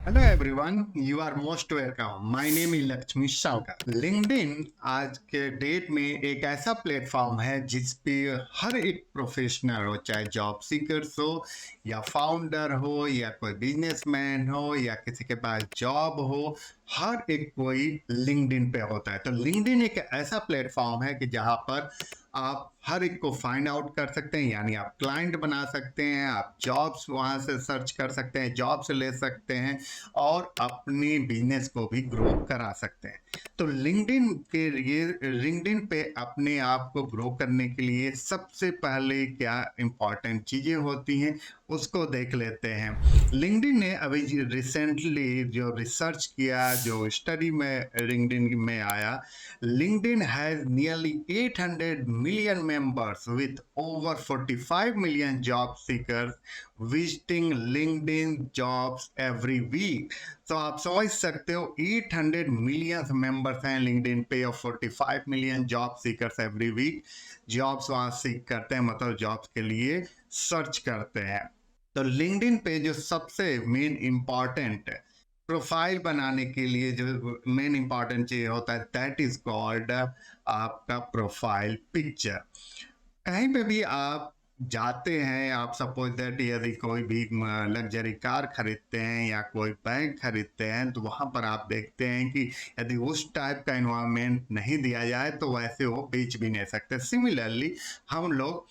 Hello everyone, you are most welcome. My name is Lakshmi Savkar. LinkedIn आज के date में एक ऐसा प्लेटफॉर्म है जिस पे हर एक प्रोफेशनल हो, चाहे जॉब सीकर्स हो या फाउंडर हो या कोई बिजनेसमैन हो या किसी के पास जॉब हो, हर एक कोई लिंक्डइन पे होता है। तो लिंक्डइन एक ऐसा प्लेटफॉर्म है कि जहाँ पर आप हर एक को फाइंड आउट कर सकते हैं, यानी आप क्लाइंट बना सकते हैं, आप जॉब्स वहाँ से सर्च कर सकते हैं, जॉब से ले सकते हैं और अपनी बिजनेस को भी ग्रो करा सकते हैं। तो लिंक्डइन पे अपने आप को ग्रो करने के लिए सबसे पहले क्या इंपॉर्टेंट चीज़ें होती हैं उसको देख लेते हैं। लिंक्डइन ने अभी रिसेंटली जो रिसर्च किया, जो स्टडी में लिंक्डइन में आया, LinkedIn has nearly 800 million members with over 45 million job seekers visiting LinkedIn jobs every week। तो आप समझ सकते हो 800 मिलियन मेंबर्स हैं LinkedIn पे और 45 million job seekers every week jobs वहाँ सीख करते हैं, मतलब जॉब्स के लिए सर्च करते हैं। तो LinkedIn पे जो सबसे मेन इम्पॉर्टेंट प्रोफाइल बनाने के लिए जो मेन इंपॉर्टेंट चीज होता है, दैट इज कॉल्ड आपका प्रोफाइल पिक्चर। कहीं पे भी आप जाते हैं, आप सपोज दैट यदि कोई भी लग्जरी कार खरीदते हैं या कोई बैग खरीदते हैं, तो वहां पर आप देखते हैं कि यदि उस टाइप का इन्वायरमेंट नहीं दिया जाए तो वैसे वो बेच भी नहीं सकते। सिमिलरली हम लोग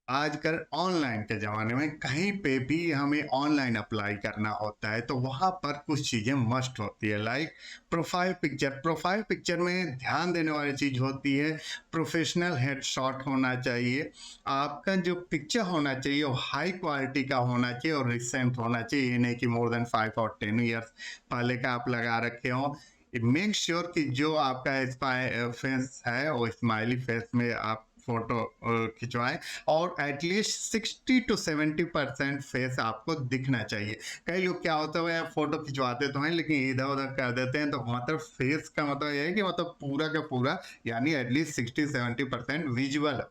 आजकल ऑनलाइन के ज़माने में कहीं पे भी हमें ऑनलाइन अप्लाई करना होता है तो वहाँ पर कुछ चीज़ें मस्ट होती है, like profile picture. Profile picture में ध्यान देने वाली चीज़ होती है प्रोफेशनल हेडशॉट होना चाहिए। आपका जो पिक्चर होना चाहिए वो हाई क्वालिटी का होना चाहिए और रिसेंट होना चाहिए, ये नहीं कि मोर देन 5 और 10 ईयर्स पहले का आप लगा रखे हो। मेक श्योर कि जो आपका फेस है वो स्माइली फेस में आप फोटो खिंचवाएं और एटलीस्ट 60 to 70% फेस आपको दिखना चाहिए। कई लोग क्या होता है फोटो खिंचवाते तो हैं लेकिन इधर उधर कर देते हैं, तो मतलब फेस का मतलब यह है कि मतलब पूरा का पूरा, यानी एटलीस्ट 60-70% विजुअल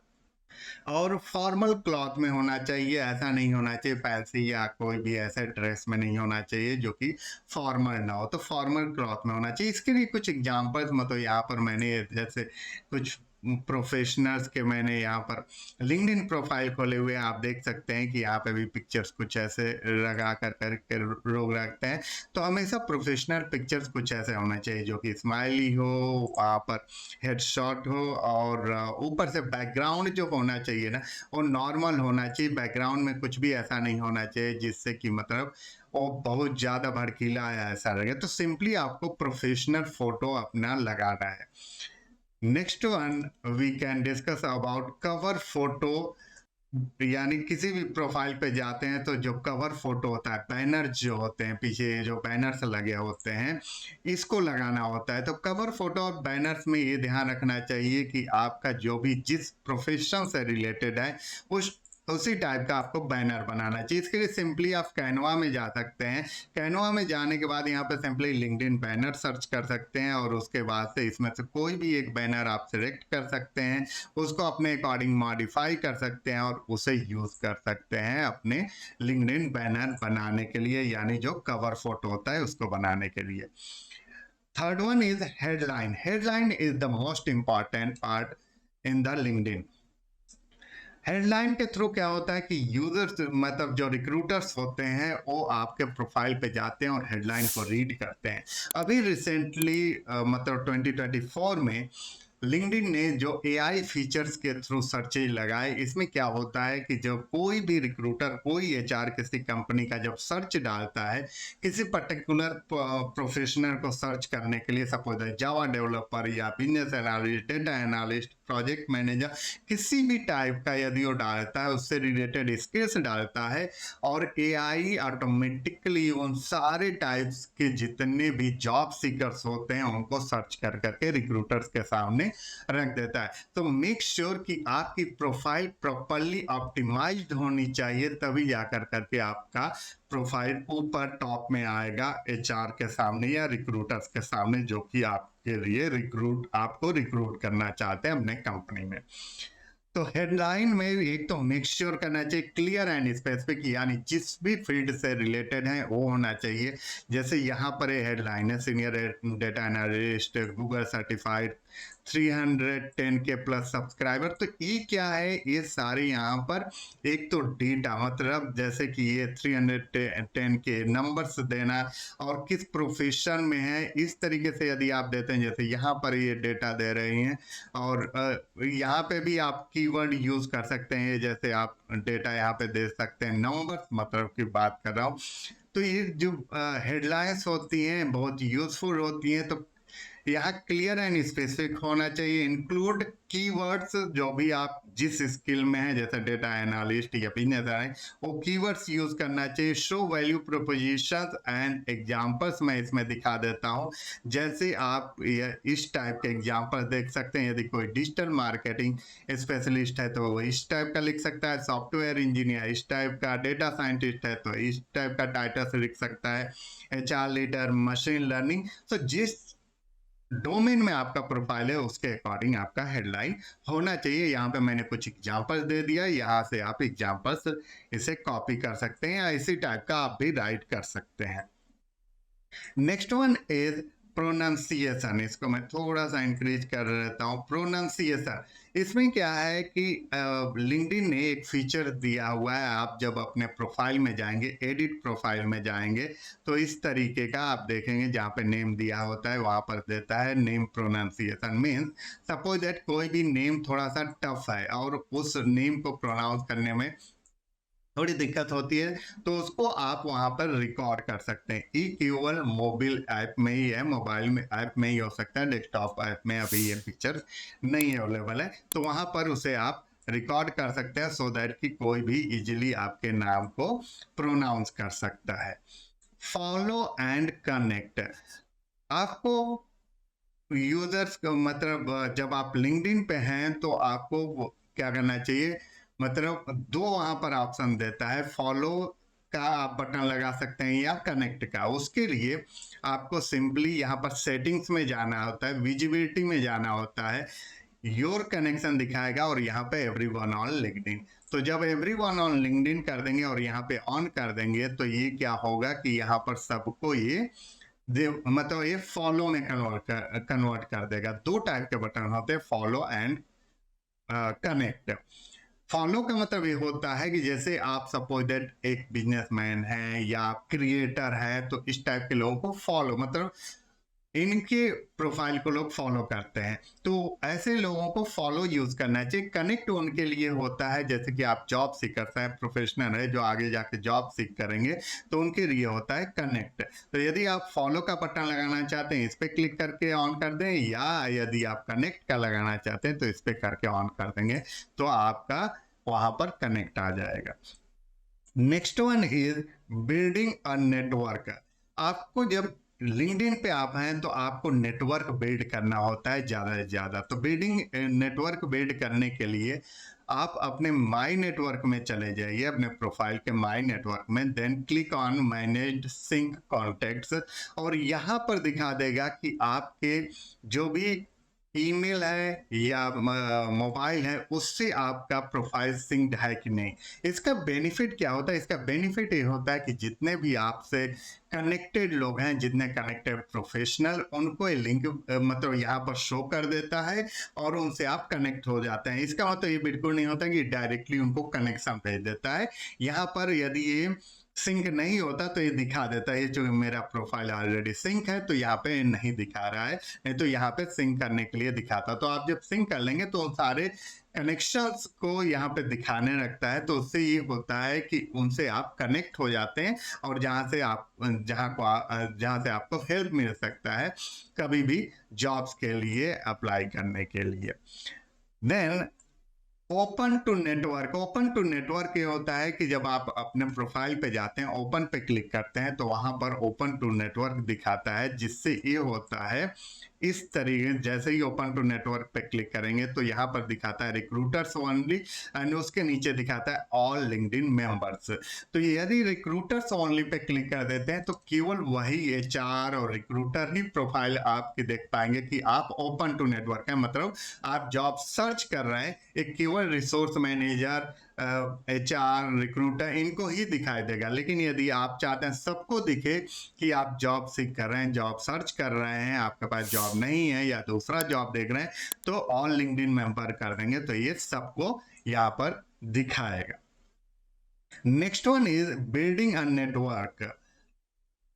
और फॉर्मल क्लॉथ में होना चाहिए। ऐसा नहीं होना चाहिए फैंसी या कोई भी ऐसे ड्रेस में नहीं होना चाहिए जो कि फॉर्मल ना हो, तो फॉर्मल क्लॉथ में होना चाहिए। इसके लिए कुछ एग्जांपल्स मतलब यहाँ पर मैंने जैसे कुछ प्रोफेशनल्स के मैंने यहाँ पर लिंक्डइन प्रोफाइल खोले हुए आप देख सकते हैं कि यहाँ पे भी पिक्चर्स कुछ ऐसे लगा कर करके लोग रखते हैं। तो हमेशा प्रोफेशनल पिक्चर्स कुछ ऐसे होना चाहिए जो कि स्माइली हो, वहाँ पर हेडशॉट हो और ऊपर से बैकग्राउंड जो होना चाहिए ना वो नॉर्मल होना चाहिए। बैकग्राउंड में कुछ भी ऐसा नहीं होना चाहिए जिससे कि मतलब वो बहुत ज़्यादा भड़कीला या ऐसा लगे। तो सिंपली आपको प्रोफेशनल फोटो अपना लगाना है। Next one we can discuss about cover photo. यानी किसी भी प्रोफाइल पे जाते हैं तो जो कवर फोटो होता है, बैनर जो होते हैं पीछे जो बैनर्स लगे होते हैं, इसको लगाना होता है। तो कवर फोटो और बैनर्स में ये ध्यान रखना चाहिए कि आपका जो भी जिस प्रोफेशन से रिलेटेड है उस उसी टाइप का आपको बैनर बनाना चाहिए। इसके लिए सिंपली आप कैनवा में जा सकते हैं। कैनवा में जाने के बाद यहाँ पे सिंपली लिंक्डइन बैनर सर्च कर सकते हैं और उसके बाद से इसमें से कोई भी एक बैनर आप सिलेक्ट कर सकते हैं, उसको अपने अकॉर्डिंग मॉडिफाई कर सकते हैं और उसे यूज कर सकते हैं अपने लिंक्डइन बैनर बनाने के लिए, यानी जो कवर फोटो होता है उसको बनाने के लिए। Third one is headline. Headline is the most important part in the LinkedIn. Headline के थ्रू क्या होता है कि यूजर्स मतलब जो रिक्रूटर्स होते हैं वो आपके प्रोफाइल पे जाते हैं और हेडलाइन को रीड करते हैं। अभी रिसेंटली मतलब 2024 में लिंक्डइन ने जो एआई फीचर्स के थ्रू सर्चेज लगाए, इसमें क्या होता है कि जब कोई भी रिक्रूटर कोई एचआर किसी कंपनी का जब सर्च डालता है किसी पर्टिकुलर प्रोफेशनल को सर्च करने के लिए, सपोज जावा डेवलपर या business analyst, data analyst, project manager, किसी भी टाइप का यदि वो डालता है उससे रिलेटेड स्किल्स डालता है और एआई ऑटोमेटिकली उन सारे टाइप्स के जितने भी जॉब सीकर्स होते हैं उनको सर्च कर करके रिक्रूटर्स के सामने रख देता है। तो मेक श्योर कि आपकी प्रोफाइल प्रॉपरली ऑप्टिमाइज्ड होनी चाहिए, तभी जाकर करके आपका प्रोफाइल ऊपर टॉप में आएगा एचआर के सामने या रिक्रूटर्स के सामने, जो कि आपके लिए आपको रिक्रूट करना चाहते हैं अपने कंपनी में। तो हेडलाइन में एक तो मेक श्योर करना चाहिए क्लियर एंड स्पेसिफिक, यानी जिस भी फील्ड से रिलेटेड है वो होना चाहिए। जैसे यहाँ पर हेडलाइन है senior data analyst Google certified 310 के प्लस सब्सक्राइबर। तो ये क्या है, ये सारे यहाँ पर एक तो डेटा मतलब जैसे कि ये 310 के नंबर्स देना और किस प्रोफेशन में है, इस तरीके से यदि आप देते हैं, जैसे यहाँ पर ये डेटा दे रहे हैं। और यहाँ पे भी आप कीवर्ड यूज कर सकते हैं, जैसे आप डेटा यहाँ पे दे सकते हैं, नंबर्स मतलब की बात कर रहा हूँ। तो ये जो हेडलाइंस होती हैं बहुत यूजफुल होती हैं। तो यहाँ क्लियर एंड स्पेसिफिक होना चाहिए, इंक्लूड कीवर्ड्स जो भी आप जिस स्किल में है, जैसे डेटा एनालिस्ट या बिजनेस एनालिस्ट, वो कीवर्ड्स यूज करना चाहिए। Show value propositions and examples मैं इसमें दिखा देता हूँ। जैसे आप इस टाइप के एग्जांपल देख सकते हैं, यदि कोई डिजिटल मार्केटिंग स्पेशलिस्ट है तो वो इस टाइप का लिख सकता है, सॉफ्टवेयर इंजीनियर इस टाइप का, डेटा साइंटिस्ट है तो इस टाइप का टाइटल से लिख सकता है, एचआर लीडर, मशीन लर्निंग। तो जिस डोमेन में आपका प्रोफाइल है उसके अकॉर्डिंग आपका हेडलाइन होना चाहिए। यहाँ पे मैंने कुछ एग्जांपल्स दे दिया, यहाँ से आप एग्जांपल्स इसे कॉपी कर सकते हैं या इसी टाइप का आप भी राइट कर सकते हैं। Next one is pronunciation. इसको मैं थोड़ा सा इंक्रीज कर देता हूँ। प्रोनाउंसिएशन, इसमें क्या है कि लिंक्डइन ने एक फीचर दिया हुआ है। आप जब अपने प्रोफाइल में जाएंगे, एडिट प्रोफाइल में जाएंगे, तो इस तरीके का आप देखेंगे जहाँ पे नेम दिया होता है वहाँ पर देता है name pronunciation. Means suppose that कोई भी नेम थोड़ा सा टफ है और उस नेम को प्रोनाउंस करने में थोड़ी दिक्कत होती है, तो उसको आप वहां पर रिकॉर्ड कर सकते हैं। ये केवल मोबाइल ऐप में ही है, मोबाइल में ऐप में ही हो सकता है, डेस्कटॉप ऐप में अभी ये फीचर नहीं अवेलेबल है। तो वहां पर उसे आप रिकॉर्ड कर सकते हैं सो दैट कि कोई भी इजीली आपके नाम को प्रोनाउंस कर सकता है। फॉलो एंड कनेक्ट, आपको यूजर्स को मतलब जब आप लिंक्डइन पे हैं तो आपको क्या करना चाहिए, मतलब दो वहां पर ऑप्शन देता है, फॉलो का आप बटन लगा सकते हैं या कनेक्ट का। उसके लिए आपको सिंपली यहाँ पर सेटिंग्स में जाना होता है, विजिबिलिटी में जाना होता है, योर कनेक्शन दिखाएगा और यहाँ पे एवरीवन ऑन लिंक्डइन। तो जब एवरीवन ऑन लिंक्डइन कर देंगे और यहाँ पे ऑन कर देंगे तो ये क्या होगा कि यहाँ पर सबको ये मतलब ये फॉलो में कन्वर्ट कर देगा। दो टाइप के बटन होते हैं, फॉलो एंड कनेक्ट। फॉलो का मतलब ये होता है कि जैसे आप सपोज दैट एक बिजनेसमैन है या क्रिएटर है, तो इस टाइप के लोगों को फॉलो मतलब इनके प्रोफाइल को लोग फॉलो करते हैं, तो ऐसे लोगों को फॉलो यूज करना चाहिए। कनेक्ट उनके लिए होता है जैसे कि आप जॉब सीकर हैं, प्रोफेशनल है जो आगे जाके जॉब सीख करेंगे, तो उनके लिए होता है कनेक्ट। तो यदि आप फॉलो का बटन लगाना चाहते हैं इस पर क्लिक करके ऑन कर दें, या यदि आप कनेक्ट का लगाना चाहते हैं तो इस पर करके ऑन कर देंगे, तो आपका वहां पर कनेक्ट आ जाएगा। Next one is building a network. आपको जब लिंक्डइन पे आप हैं तो आपको नेटवर्क बिल्ड करना होता है ज़्यादा से ज़्यादा। तो बिल्डिंग नेटवर्क बिल्ड करने के लिए आप अपने माई नेटवर्क में चले जाइए, अपने प्रोफाइल के माई नेटवर्क में, then click on manage sync contacts, और यहाँ पर दिखा देगा कि आपके जो भी ईमेल है या मोबाइल है उससे आपका प्रोफाइल सिंक्ड है कि नहीं। इसका बेनिफिट क्या होता है, इसका बेनिफिट ये होता है कि जितने भी आपसे कनेक्टेड लोग हैं, जितने कनेक्टेड प्रोफेशनल, उनको ये लिंक मतलब यहाँ पर शो कर देता है और उनसे आप कनेक्ट हो जाते हैं। इसका मतलब ये बिल्कुल नहीं होता कि डायरेक्टली उनको कनेक्शन भेज देता है। यहाँ पर यदि ये सिंक नहीं होता तो ये दिखा देता है, ये जो मेरा प्रोफाइल ऑलरेडी सिंक है तो यहाँ पे नहीं दिखा रहा है, नहीं तो यहाँ पे सिंक करने के लिए दिखाता। तो आप जब सिंक कर लेंगे तो सारे कनेक्शंस को यहाँ पे दिखाने लगता है, तो उससे ये होता है कि उनसे आप कनेक्ट हो जाते हैं और जहाँ से आपको हेल्प मिल सकता है कभी भी जॉब्स के लिए अप्लाई करने के लिए। Then open to network. Open to network ये होता है कि जब आप अपने प्रोफाइल पे जाते हैं, ओपन पे क्लिक करते हैं, तो वहां पर ओपन टू नेटवर्क दिखाता है, जिससे ये होता है इस तरीके जैसे ही ओपन टू नेटवर्क पे क्लिक करेंगे तो यहाँ पर दिखाता है रिक्रूटर्स ओनली एंड उसके नीचे दिखाता है ऑल लिंक्डइन मेंबर्स। तो यदि रिक्रूटर्स ओनली पे क्लिक कर देते हैं तो केवल वही एचआर और रिक्रूटर ही प्रोफाइल आपकी देख पाएंगे कि आप ओपन टू नेटवर्क है, मतलब आप जॉब सर्च कर रहे हैं। एक केवल रिसोर्स मैनेजर, एचआर, रिक्रूटर इनको ही दिखाई देगा। लेकिन यदि आप चाहते हैं सबको दिखे कि आप जॉब सीख कर रहे हैं, जॉब सर्च कर रहे हैं, आपके पास जॉब नहीं है या दूसरा जॉब देख रहे हैं, तो ऑल लिंक्डइन मेंबर कर देंगे तो ये सबको यहाँ पर दिखाएगा। Next one is building a network.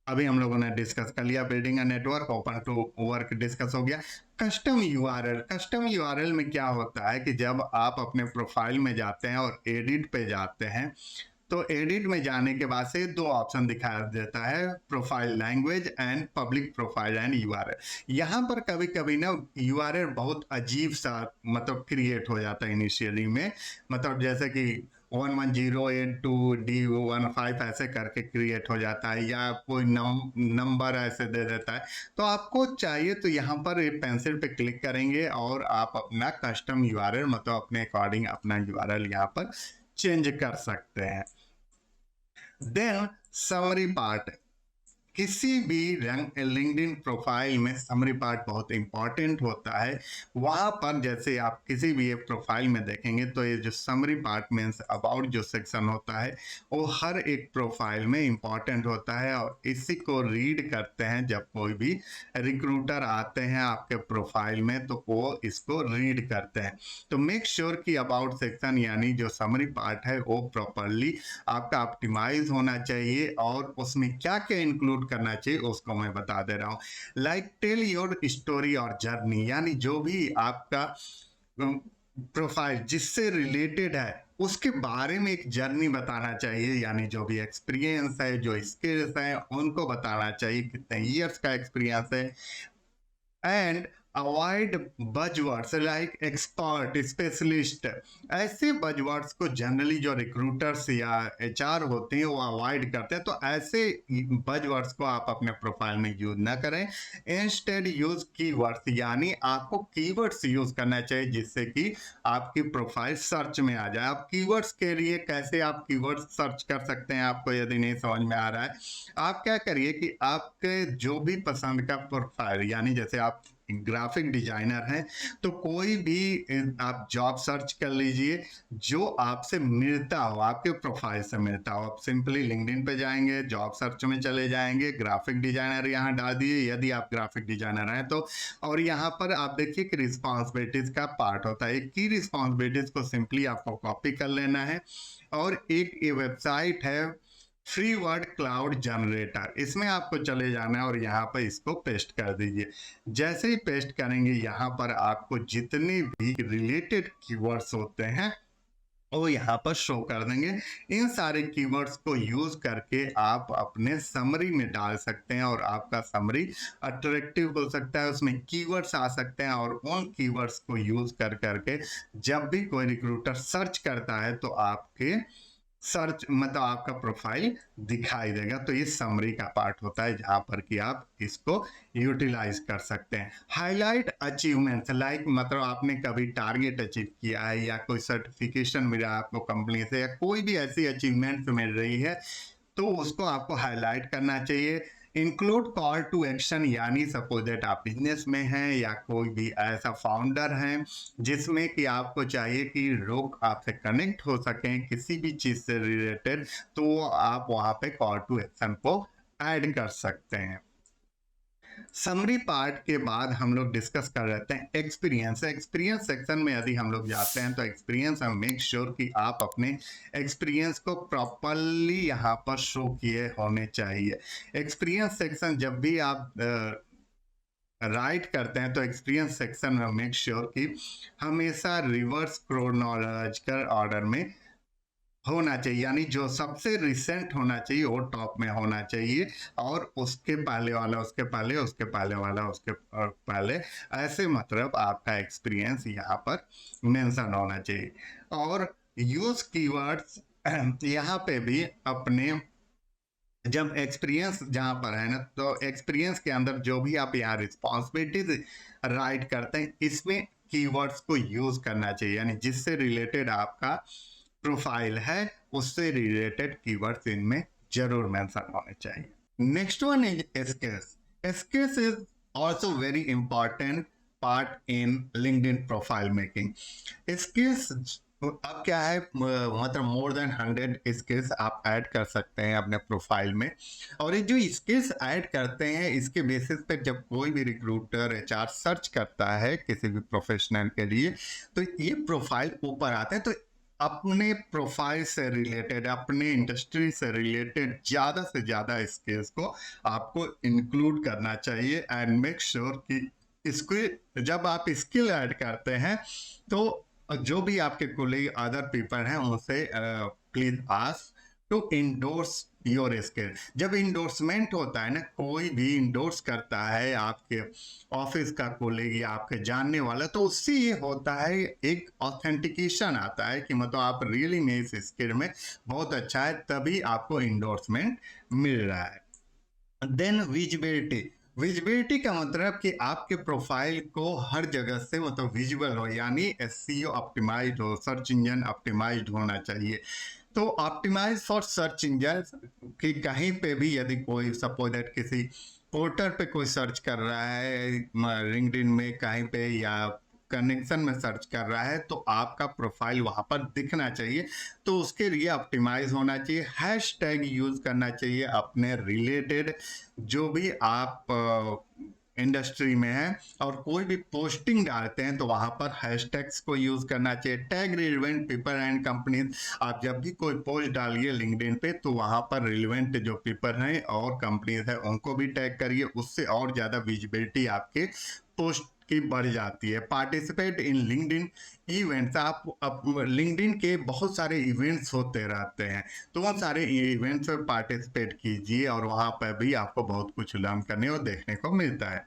अभी हम लोगों ने डिस्कस कर लिया building a network, open to work discuss हो गया। कस्टम यूआरएल, कस्टम यूआरएल में क्या होता है कि जब आप अपने प्रोफाइल में जाते हैं और एडिट पे जाते हैं तो एडिट में जाने के बाद से दो ऑप्शन दिखा देता है, profile language and public profile and URL. यहाँ पर कभी कभी ना यूआरएल बहुत अजीब सा मतलब क्रिएट हो जाता है इनिशियली में, मतलब जैसे कि 1108 ऐसे करके क्रिएट हो जाता है या कोई नंबर ऐसे दे देता है। तो आपको चाहिए तो यहाँ पर पेंसिल पे क्लिक करेंगे और आप अपना कस्टम यूआरएल मतलब अपने अकॉर्डिंग अपना यूआरएल यहाँ पर चेंज कर सकते हैं। देन समरी पार्ट, किसी भी लिंक्डइन प्रोफाइल में समरी पार्ट बहुत इंपॉर्टेंट होता है। वहां पर जैसे आप किसी भी एक प्रोफाइल में देखेंगे तो ये जो समरी पार्ट मीन्स अबाउट जो सेक्शन होता है वो हर एक प्रोफाइल में इंपॉर्टेंट होता है और इसी को रीड करते हैं जब कोई भी रिक्रूटर आते हैं आपके प्रोफाइल में तो वो इसको रीड करते हैं। तो मेक श्योर कि अबाउट सेक्शन यानी जो समरी पार्ट है वो प्रॉपरली आपका ऑप्टिमाइज होना चाहिए और उसमें क्या क्या इंक्लूड करना चाहिए उसको मैं बता दे रहा हूँ। लाइक टेल योर स्टोरी और जर्नी, यानी जो भी आपका प्रोफाइल जिससे रिलेटेड है उसके बारे में एक जर्नी बताना चाहिए, यानी जो भी एक्सपीरियंस है, जो स्किल्स है उनको बताना चाहिए, कितने ईयर्स का एक्सपीरियंस है। And avoid buzzwords like expert, specialist, ऐसे बजवर्ड्स को जनरली जो रिक्रूटर्स या एचआर होते हैं वो अवॉइड करते हैं। तो ऐसे बजवर्ड्स को आप अपने प्रोफाइल में यूज ना करें। इंस्टेड यूज कीवर्ड्स, यानी आपको कीवर्ड्स यूज करना चाहिए जिससे कि आपकी प्रोफाइल सर्च में आ जाए। आप कीवर्ड्स के लिए कैसे आप कीवर्ड्स सर्च कर सकते हैं, आपको यदि नहीं समझ में आ रहा है, आप क्या करिए कि आपके जो भी पसंद का प्रोफाइल, यानी जैसे आप ग्राफिक डिजाइनर हैं तो कोई भी आप जॉब सर्च कर लीजिए जो आपसे मिलता हो, आपके प्रोफाइल से मिलता हो। आप सिंपली लिंक्डइन पे जाएंगे, जॉब सर्च में चले जाएंगे, ग्राफिक डिजाइनर यहाँ डाल दिए यदि आप ग्राफिक डिजाइनर हैं तो। और यहाँ पर आप देखिए कि रिस्पॉन्सिबिलिटीज का पार्ट होता है, की रिस्पॉन्सिबिलिटीज को सिंपली आपको कॉपी कर लेना है। और एक ये वेबसाइट है फ्री वर्ड क्लाउड जनरेटर, इसमें आपको चले जाना है और यहाँ पर इसको पेस्ट कर दीजिए। जैसे ही पेस्ट करेंगे यहाँ पर आपको जितने भी रिलेटेड कीवर्ड्स होते हैं वो यहाँ पर शो कर देंगे। इन सारे कीवर्ड्स को यूज करके आप अपने समरी में डाल सकते हैं और आपका समरी अट्रैक्टिव हो सकता है, उसमें कीवर्ड्स आ सकते हैं और उन कीवर्ड्स को यूज कर करके जब भी कोई रिक्रूटर सर्च करता है तो आपके सर्च मतलब आपका प्रोफाइल दिखाई देगा। तो ये समरी का पार्ट होता है जहां पर कि आप इसको यूटिलाइज कर सकते हैं। हाईलाइट अचीवमेंट्स लाइक मतलब आपने कभी टारगेट अचीव किया है या कोई सर्टिफिकेशन मिला आपको कंपनी से या कोई भी ऐसी अचीवमेंट मिल रही है तो उसको आपको हाईलाइट करना चाहिए। इंक्लूड कॉल टू एक्शन, यानी सपोज दैट आप बिजनेस में हैं या कोई भी ऐसा फाउंडर हैं जिसमें कि आपको चाहिए कि लोग आपसे कनेक्ट हो सकें किसी भी चीज़ से रिलेटेड, तो आप वहाँ पे कॉल टू एक्शन को ऐड कर सकते हैं। समरी पार्ट के बाद हम लोग डिस्कस कर रहे हैं एक्सपीरियंस। एक्सपीरियंस सेक्शन में यदि हम लोग जाते हैं तो एक्सपीरियंस में मेक श्योर कि आप अपने एक्सपीरियंस को प्रॉपरली यहाँ पर शो किए होने चाहिए। एक्सपीरियंस सेक्शन जब भी आप राइट करते हैं तो एक्सपीरियंस सेक्शन में मेक श्योर कि हमेशा रिवर्स क्रोनोलॉजिकल ऑर्डर में होना चाहिए, यानी जो सबसे रिसेंट होना चाहिए वो टॉप में होना चाहिए और उसके पहले वाला उसके पहले, उसके पहले वाला उसके पहले, ऐसे मतलब आपका एक्सपीरियंस यहाँ पर मेंशन होना चाहिए। और यूज कीवर्ड्स यहाँ पे भी अपने जब एक्सपीरियंस जहाँ पर है ना, तो एक्सपीरियंस के अंदर जो भी आप यहाँ रिस्पॉन्सिबिलिटीज राइट करते हैं, इसमें कीवर्ड्स को यूज करना चाहिए, यानी जिससे रिलेटेड आपका प्रोफाइल है उससे रिलेटेड कीवर्ड्स इनमें जरूर मेंशन होने चाहिए। Next one is skills. Skills is also very important part in LinkedIn profile making. Skills अब क्या है, मतलब मोर देन 100 स्किल्स आप ऐड कर सकते हैं अपने प्रोफाइल में। और ये जो स्किल्स ऐड करते हैं इसके बेसिस पे जब कोई भी रिक्रूटर एचआर सर्च करता है किसी भी प्रोफेशनल के लिए, तो ये प्रोफाइल ऊपर आते हैं। तो अपने प्रोफाइल से रिलेटेड, अपने इंडस्ट्री से रिलेटेड ज़्यादा से ज़्यादा स्किल्स को आपको इंक्लूड करना चाहिए एंड मेक श्योर कि इसको जब आप स्किल ऐड करते हैं तो जो भी आपके कोलीग अदर पीपल हैं उनसे please ask to endorse your skill. जब इंडोर्समेंट होता है ना, कोई भी इंडोर्स करता है आपके ऑफिस का कोलीग या आपके जानने वाला, तो उससे ये होता है एक ऑथेंटिकेशन आता है कि मतलब आप रियली में इस स्किल में बहुत अच्छा है, तभी आपको इंडोर्समेंट मिल रहा है। Then visibility. विजिबिलिटी का मतलब कि आपके प्रोफाइल को हर जगह से मतलब विजुअल हो, यानी एसईओ ऑप्टिमाइज्ड हो, सर्च इंजन ऑप्टिमाइज्ड होना चाहिए। तो ऑप्टिमाइज फॉर सर्च इंजन कि कहीं पे भी यदि कोई सपोज दैट किसी पोर्टल पे कोई सर्च कर रहा है, लिंक्डइन में कहीं पे या कनेक्शन में सर्च कर रहा है, तो आपका प्रोफाइल वहां पर दिखना चाहिए। तो उसके लिए ऑप्टिमाइज होना चाहिए, हैशटैग यूज करना चाहिए अपने रिलेटेड जो भी आप इंडस्ट्री में है, और कोई भी पोस्टिंग डालते हैं तो वहां पर हैशटैग्स को यूज करना चाहिए। Tag relevant people and companies. आप जब भी कोई पोस्ट डालिए लिंक्डइन पे तो वहां पर रिलेवेंट जो पीपल हैं और कंपनीज है उनको भी टैग करिए, उससे और ज्यादा विजिबिलिटी आपके पोस्ट की बढ़ जाती है। Participate in LinkedIn events. आप लिंक्डइन के बहुत सारे इवेंट्स होते रहते हैं, तो उन सारे इवेंट्स में पार्टिसिपेट कीजिए और वहाँ पर भी आपको बहुत कुछ लर्न करने और देखने को मिलता है।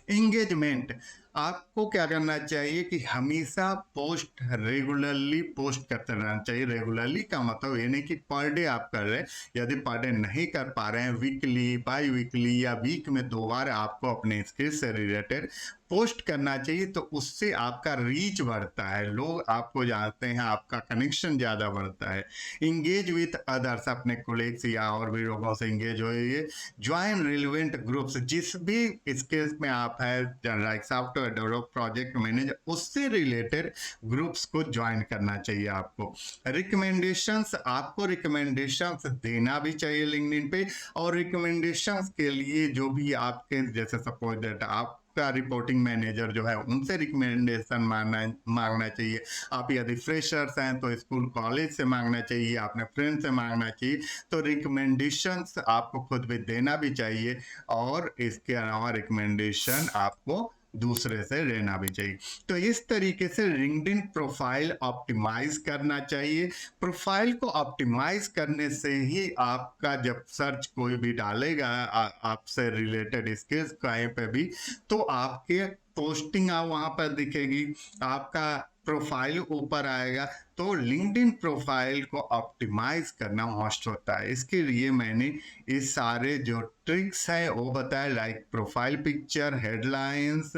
इंगेजमेंट। आपको क्या करना चाहिए कि हमेशा पोस्ट रेगुलरली पोस्ट करते रहना चाहिए। रेगुलरली का मतलब ये नहीं कि पर डे आप कर रहे हैं, यदि पर डे नहीं कर पा रहे हैं, वीकली, बाई वीकली या वीक में 2 बार आपको अपने स्किल से रिलेटेड पोस्ट करना चाहिए। तो उससे आपका रीच बढ़ता है, लोग आपको जानते हैं, आपका कनेक्शन ज़्यादा बढ़ता है। Engage with others. अपने कोलेग्स या और भी लोगों से इंगेज होइए। Join relevant groups. जिस भी स्किल्स में आप है, like software develop, project manager, उससे रिलेटेड ग्रुप्स को ज्वाइन करना चाहिए आपको। रिकमेंडेशंस। आपको रिकमेंडेशंस देना भी चाहिए लिंक्डइन पे, और रिकमेंडेशंस के लिए जो भी आपके जैसे सपोज दैट आप का रिपोर्टिंग मैनेजर जो है उनसे रिकमेंडेशन मांगना चाहिए। आप यदि फ्रेशर्स हैं तो स्कूल कॉलेज से मांगना चाहिए, अपने फ्रेंड से मांगना चाहिए। तो रिकमेंडेशंस आपको खुद भी देना भी चाहिए, और इसके अलावा रिकमेंडेशन आपको दूसरे से लेना भी चाहिए। तो इस तरीके से लिंक्डइन प्रोफाइल ऑप्टिमाइज करना चाहिए। प्रोफाइल को ऑप्टिमाइज करने से ही आपका जब सर्च कोई भी डालेगा आपसे रिलेटेड स्किल्स कहीं पे भी, तो आपके पोस्टिंग वहां पर दिखेगी, आपका प्रोफाइल ऊपर आएगा। तो लिंक्डइन प्रोफाइल को ऑप्टिमाइज करना मस्ट होता है। इसके लिए मैंने इस सारे जो ट्रिक्स है वो बताया, like profile picture, headlines,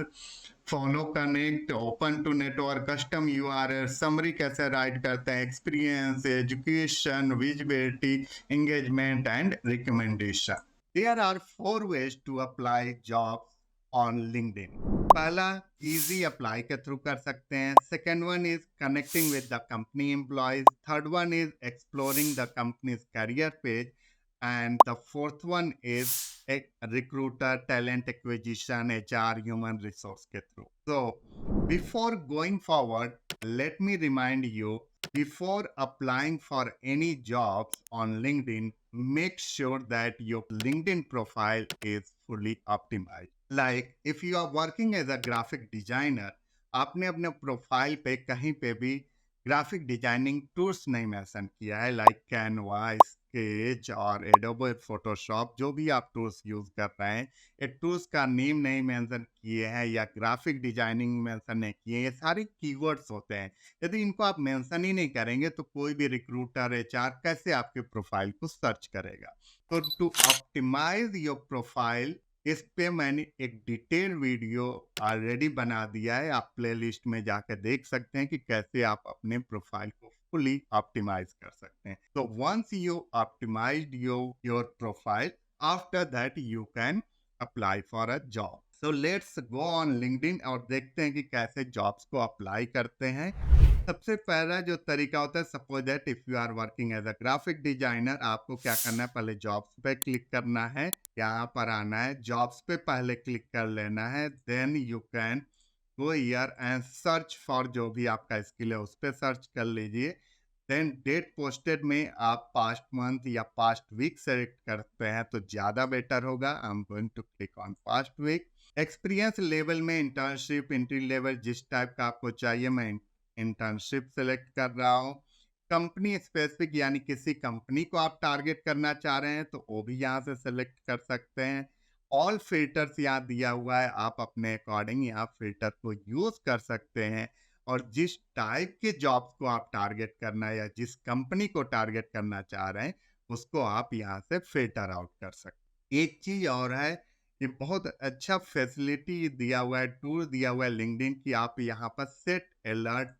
follow connect, open to network, custom URL, summary कैसे राइट करते हैं, experience, education, visibility, engagement and recommendation. There are 4 ways to apply job on LinkedIn. पहला इजी अप्लाई के थ्रू कर सकते हैं। Second one is connecting with the company employees. Third one is exploring the company's career page. And the fourth one is a recruiter, talent acquisition, HR, human resource के through. So before going forward, let me remind you, before applying for any jobs on LinkedIn, make sure that your LinkedIn profile is fully optimized. Like if you are working as a graphic designer, आपने अपने profile पे कहीं पे भी graphic designing tools नहीं mention किया है, like Canva, sketch और एडोबे फोटोशॉप जो भी आप टूल्स यूज कर रहे हैं, ये टूल्स का नेम नहीं मेंशन किए हैं या ग्राफिक डिजाइनिंग मेंशन नहीं किए, ये सारे कीवर्ड्स होते हैं। यदि इनको आप मेंशन ही नहीं करेंगे तो कोई भी रिक्रूटर एचआर कैसे आपके प्रोफाइल को सर्च करेगा। तो टू ऑप्टिमाइज योर प्रोफाइल, इस पे मैंने एक डिटेल वीडियो ऑलरेडी बना दिया है, आप प्लेलिस्ट में जाकर देख सकते हैं कि कैसे आप अपने प्रोफाइल को फुली ऑप्टिमाइज कर सकते हैं। तो once you optimized your profile, after that you can apply for a job. So let's go on LinkedIn और देखते हैं कि कैसे जॉब्स को अप्लाई करते हैं। सबसे पहला जो तरीका होता है, suppose that if you are working as a graphic designer, आपको क्या करना है, पहले जॉब्स पे क्लिक करना है, यहाँ पर आना है, जॉब्स पे पहले क्लिक कर लेना है, then you can go here and search for, जो भी आपका स्किल है उस पर सर्च कर लीजिए। देन डेट पोस्टेड में आप पास्ट मंथ या पास्ट वीक सेलेक्ट करते हैं तो ज़्यादा बेटर होगा। I am going to click on past week. Experience level में इंटर्नशिप, एंट्री लेवल, जिस टाइप का आपको चाहिए मैं इंटर्नशिप सेलेक्ट कर रहा हूँ। कंपनी स्पेसिफिक यानी किसी कंपनी को आप टारगेट करना चाह रहे हैं तो वो भी यहाँ से सेलेक्ट कर सकते हैं। ऑल फिल्टर्स यहाँ दिया हुआ है, आप अपने अकॉर्डिंग यहाँ फिल्टर को यूज कर सकते हैं और जिस टाइप के जॉब्स को आप टारगेट करना है या जिस कंपनी को टारगेट करना चाह रहे हैं उसको आप यहाँ से फिल्टर आउट कर सकते हैं। एक चीज और है, ये बहुत अच्छा फैसिलिटी दिया हुआ है, टूल दिया हुआ है लिंक्डइन की, आप यहाँ पर सेट अलर्ट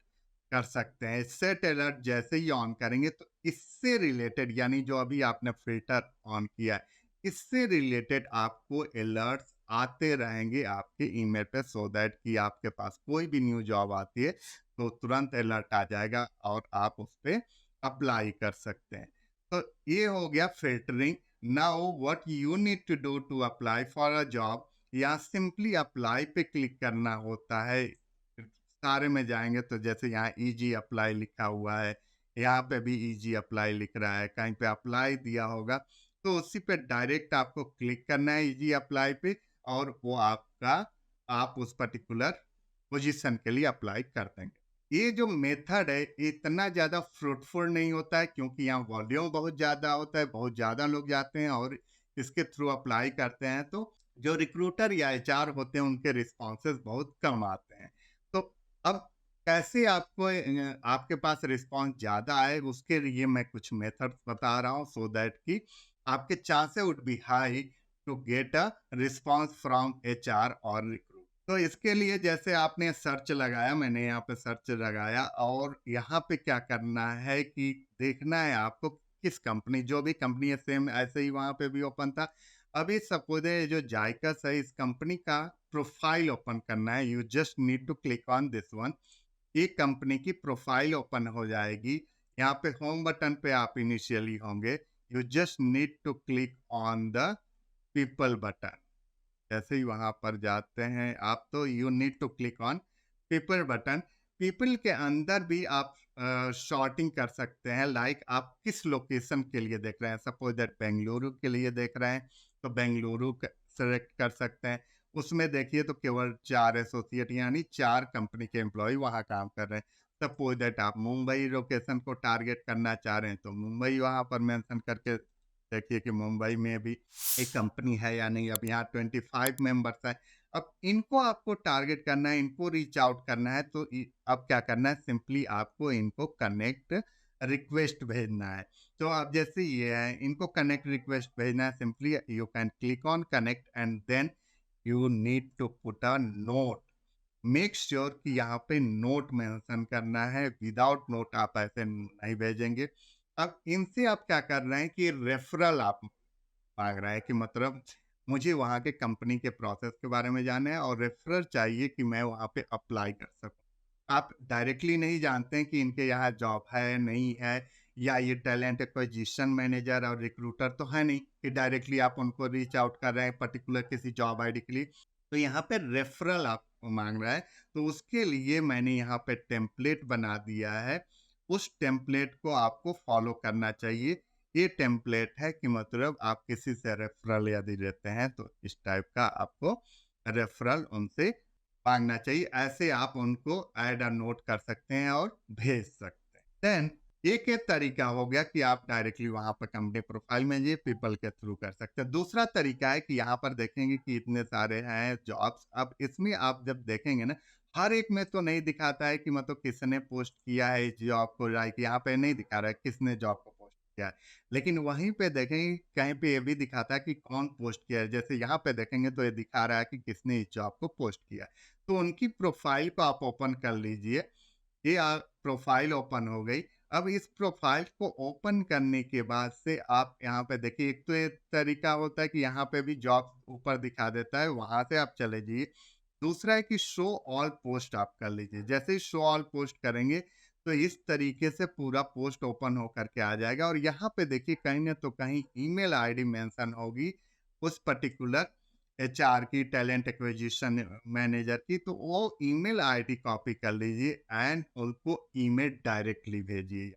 कर सकते हैं। सेट अलर्ट जैसे ही ऑन करेंगे तो इससे रिलेटेड, यानी जो अभी आपने फिल्टर ऑन किया है, इससे रिलेटेड आपको अलर्ट्स आते रहेंगे आपके ईमेल पे, सो दैट कि आपके पास कोई भी न्यू जॉब आती है तो तुरंत अलर्ट आ जाएगा और आप उस पर अप्लाई कर सकते हैं। तो ये हो गया filtering. Now what you need to do to apply for a job, या सिंपली अप्लाई पे क्लिक करना होता है। सारे में जाएंगे तो जैसे यहाँ इजी अप्लाई लिखा हुआ है, यहाँ पे भी इजी अप्लाई लिख रहा है, कहीं पे अप्लाई दिया होगा तो उसी पे डायरेक्ट आपको क्लिक करना है इजी अप्लाई पे, और वो आपका, आप उस पर्टिकुलर पोजीशन के लिए अप्लाई कर देंगे। ये जो मेथड है इतना ज़्यादा फ्रूटफुल नहीं होता है क्योंकि यहाँ वॉल्यूम बहुत ज़्यादा होता है, बहुत ज़्यादा लोग जाते हैं और इसके थ्रू अप्लाई करते हैं, तो जो रिक्रूटर या एचआर होते हैं उनके रिस्पॉन्सेज बहुत कम आते हैं। तो अब कैसे आपको आपके पास रिस्पॉन्स ज़्यादा आए, उसके लिए मैं कुछ मेथड्स बता रहा हूँ, सो दैट कि आपके chances would be high to get a response from HR और रिक्रूट। तो इसके लिए जैसे आपने सर्च लगाया, मैंने यहाँ पे सर्च लगाया और यहाँ पे क्या करना है कि देखना है आपको किस कंपनी, जो भी कंपनी है सेम ऐसे ही वहाँ पे भी ओपन था। अभी सपोज है जो जाइकस है, इस कंपनी का प्रोफाइल ओपन करना है, you just need to click on this one. एक कंपनी की प्रोफाइल ओपन हो जाएगी, यहाँ पे होम बटन पे आप इनिशियली होंगे, you just need to click on the people button. जैसे ही वहां पर जाते हैं आप तो you need to click on people button. People के अंदर भी आप शॉर्टिंग कर सकते हैं, लाइक आप किस लोकेशन के लिए देख रहे हैं, सपोज दैट बेंगलुरु के लिए देख रहे हैं तो बेंगलुरु सेलेक्ट कर सकते हैं। उसमें देखिए तो केवल 4 एसोसिएट यानी 4 कंपनी के एम्प्लॉय वहाँ काम कर रहे हैं। सपोज दैट आप मुंबई लोकेशन को टारगेट करना चाह रहे हैं तो मुंबई वहाँ पर मेंशन करके देखिए कि मुंबई में भी एक कंपनी है या नहीं। अब यहाँ 25 मेंबर्स है, अब इनको आपको टारगेट करना है, इनको रीच आउट करना है, तो अब क्या करना है, सिंपली आपको इनको कनेक्ट रिक्वेस्ट भेजना है। तो अब जैसे ये है, इनको कनेक्ट रिक्वेस्ट भेजना है, simply you can click on connect and then you need to put a note. Make sure कि यहाँ पे नोट मेंशन करना है, विदाउट नोट आप ऐसे नहीं भेजेंगे। अब इनसे आप क्या कर रहे हैं कि रेफरल आप मांग रहा है कि मतलब मुझे वहाँ के कंपनी के प्रोसेस के बारे में जानना है और रेफरल चाहिए कि मैं वहाँ पे अप्लाई कर सकूं। आप डायरेक्टली नहीं जानते हैं कि इनके यहाँ जॉब है नहीं है, या ये टैलेंट एक्विजिशन मैनेजर और रिक्रूटर तो है नहीं कि डायरेक्टली आप उनको रीच आउट कर रहे हैं पर्टिकुलर किसी जॉब आईडी के लिए। तो यहाँ पे रेफरल आप मांग रहा है, तो उसके लिए मैंने यहाँ पे टेम्पलेट बना दिया है, उस टेम्पलेट को आपको फॉलो करना चाहिए। ये टेम्पलेट है कि मतलब आप किसी से रेफरल यदि लेते हैं तो इस टाइप का आपको रेफरल उनसे मांगना चाहिए। ऐसे आप उनको ऐड अ नोट कर सकते हैं और भेज सकते हैं। देन एक ये तरीका हो गया कि आप डायरेक्टली वहाँ पर कंपनी प्रोफाइल में जाइए, पीपल के थ्रू कर सकते हैं। दूसरा तरीका है कि यहाँ पर देखेंगे कि इतने सारे हैं जॉब्स, अब इसमें आप जब देखेंगे ना, हर एक में तो नहीं दिखाता है कि मतलब किसने पोस्ट किया है इस जॉब को, लाइक यहाँ पे नहीं दिखा रहा है किसने जॉब को पोस्ट किया है। लेकिन वहीं पे देखेंगे कहीं पे ये भी दिखाता है कि कौन पोस्ट किया है। जैसे यहाँ पे देखेंगे तो ये दिखा रहा है कि किसने इस जॉब को पोस्ट किया है। तो उनकी प्रोफाइल को आप ओपन कर लीजिए। ये प्रोफाइल ओपन हो गई। अब इस प्रोफाइल को ओपन करने के बाद से आप यहाँ पे देखिए, एक तो ये तरीका होता है कि यहाँ पे भी जॉब ऊपर दिखा देता है, वहां से आप चले जाइए। दूसरा है कि शो ऑल पोस्ट आप कर लीजिए। जैसे ही शो ऑल पोस्ट करेंगे तो इस तरीके से पूरा पोस्ट ओपन होकर के आ जाएगा, और यहाँ पे देखिए कहीं ना तो कहीं ईमेल आईडी मेंशन होगी उस पर्टिकुलर एचआर की, टैलेंट एक्विजिशन मैनेजर की। तो वो ईमेल आईडी कॉपी कर लीजिए एंड उनको ईमेल डायरेक्टली भेजिए।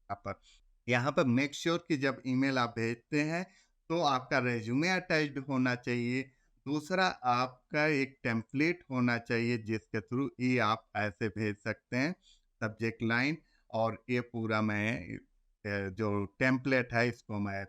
यहाँ पर मेक श्योर कि जब ईमेल आप भेजते हैं तो आपका रेज्यूमे अटैच्ड होना चाहिए। दूसरा, आपका एक टेम्पलेट होना चाहिए जिसके थ्रू ये आप ऐसे भेज सकते हैं, सब्जेक्ट लाइन, और ये पूरा मैं जो टेम्पलेट है इसको मैं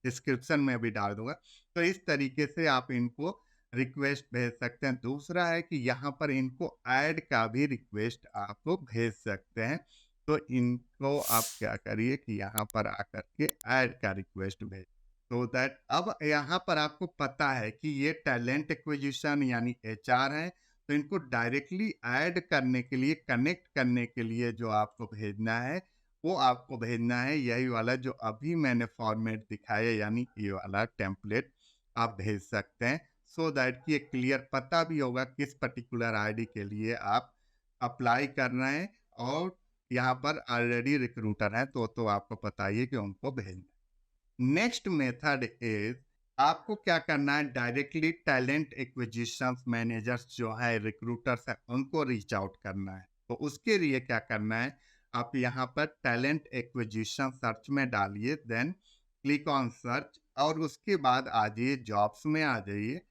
डिस्क्रिप्शन में भी डाल दूंगा। तो इस तरीके से आप इनको रिक्वेस्ट भेज सकते हैं। दूसरा है कि यहाँ पर इनको ऐड का भी रिक्वेस्ट आप भेज सकते हैं। तो इनको आप क्या करिए कि यहाँ पर आकर के ऐड का रिक्वेस्ट भेज, तो दैट अब यहाँ पर आपको पता है कि ये टैलेंट एक्विजिशन यानी एचआर है। तो इनको डायरेक्टली ऐड करने के लिए, कनेक्ट करने के लिए जो आपको भेजना है वो आपको भेजना है यही वाला जो अभी मैंने फॉर्मेट दिखाया, यानी ये वाला टेम्पलेट आप भेज सकते हैं। सो दैट कि एक क्लियर पता भी होगा किस पर्टिकुलर आईडी के लिए आप अप्लाई कर रहे हैं, और यहाँ पर ऑलरेडी रिक्रूटर है तो आपको पता ही है कि उनको भेजना। नेक्स्ट मेथड इज, आपको क्या करना है, डायरेक्टली टैलेंट एक्विजिशन मैनेजर्स जो है, रिक्रूटर्स है, उनको रीच आउट करना है। तो उसके लिए क्या करना है, आप यहाँ पर टैलेंट एक्विजिशन सर्च में डालिए, देन क्लिक ऑन सर्च, और उसके बाद आ जाइए जॉब्स में आ जाइए,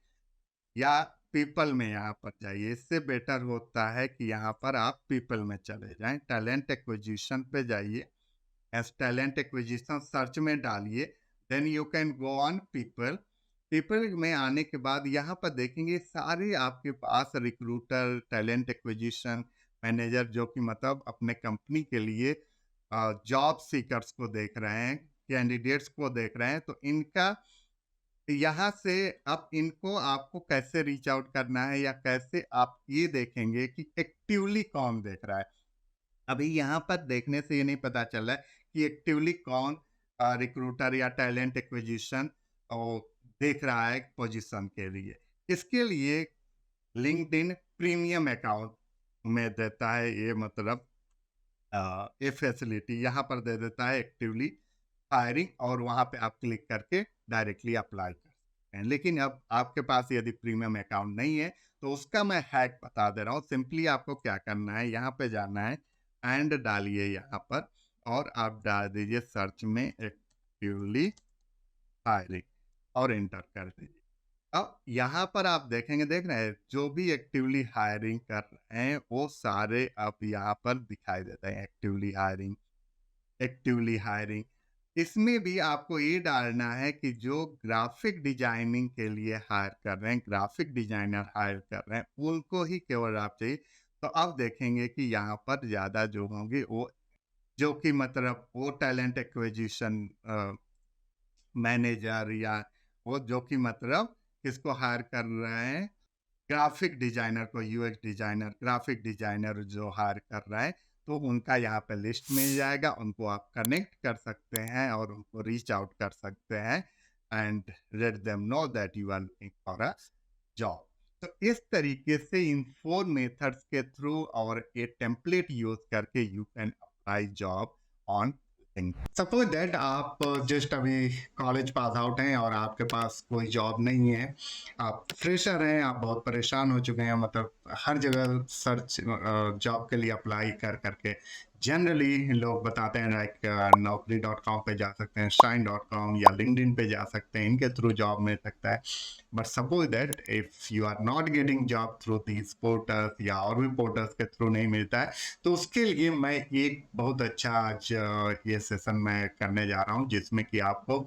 या पीपल में यहाँ पर जाइए। इससे बेटर होता है कि यहाँ पर आप पीपल में चले जाएं। टैलेंट एक्विजिशन पे जाइए, एज टैलेंट एक्विजिशन सर्च में डालिए, then you can go on people. People में आने के बाद यहाँ पर देखेंगे सारे आपके पास रिक्रूटर, टैलेंट एक्विजिशन मैनेजर जो कि मतलब अपने कंपनी के लिए जॉब सीकर्स को देख रहे हैं, कैंडिडेट्स को देख रहे हैं। तो इनका यहाँ से अब इनको आपको कैसे रीच आउट करना है, या कैसे आप ये देखेंगे कि एक्टिवली कौन देख रहा है। अभी यहाँ पर देखने से ये नहीं पता चल रहा है कि एक्टिवली कौन रिक्रूटर या टैलेंट एक्विजिशन देख रहा है पोजीशन के लिए। इसके लिए लिंक्डइन प्रीमियम अकाउंट में देता है ये, मतलब ये फैसिलिटी यहाँ पर दे देता है एक्टिवली हायरिंग, और वहाँ पे आप क्लिक करके डायरेक्टली अप्लाई कर सकते हैं। लेकिन अब आपके पास यदि प्रीमियम अकाउंट नहीं है तो उसका मैं हैक बता दे रहा हूँ। सिंपली आपको क्या करना है, यहाँ पे जाना है एंड डालिए यहाँ पर, और आप डाल दीजिए सर्च में एक्टिवली हायरिंग और एंटर कर दीजिए। अब यहाँ पर आप देखेंगे, देख रहे हैं जो भी एक्टिवली हायरिंग कर रहे हैं वो सारे अब यहाँ पर दिखाई देते हैं, एक्टिवली हायरिंग, एक्टिवली हायरिंग। इसमें भी आपको ये डालना है कि जो ग्राफिक डिजाइनिंग के लिए हायर कर रहे हैं, ग्राफिक डिजाइनर हायर कर रहे हैं, उनको ही केवल आप चाहिए। तो अब देखेंगे कि यहाँ पर ज़्यादा जो होंगे वो, जो कि मतलब वो टैलेंट एक्विजिशन मैनेजर, या वो जो कि मतलब किसको हायर कर रहे हैं, ग्राफिक डिजाइनर को, यूएक्स डिजाइनर, ग्राफिक डिजाइनर जो हायर कर रहा है, तो उनका यहाँ पे लिस्ट मिल जाएगा। उनको आप कनेक्ट कर सकते हैं और उनको रीच आउट कर सकते हैं and let them know that you are looking for a job. तो इस तरीके से इन 4 मेथड्स के थ्रू और ये टेम्पलेट यूज करके you can apply job on. Suppose that आप जस्ट अभी कॉलेज पास आउट हैं और आपके पास कोई जॉब नहीं है, आप फ्रेशर हैं, आप बहुत परेशान हो चुके हैं, मतलब हर जगह सर्च जॉब के लिए अप्लाई कर करके जनरली लोग बताते हैं लाइक naukri.com पे जा सकते हैं, shine.com या लिंक्डइन पे जा सकते हैं, इनके थ्रू जॉब मिल सकता है। But suppose that if you are not getting job through these portals या और भी पोर्टल्स के थ्रू नहीं मिलता है, तो उसके लिए मैं एक बहुत अच्छा आज ये सेशन मैं करने जा रहा हूँ, जिसमें कि आपको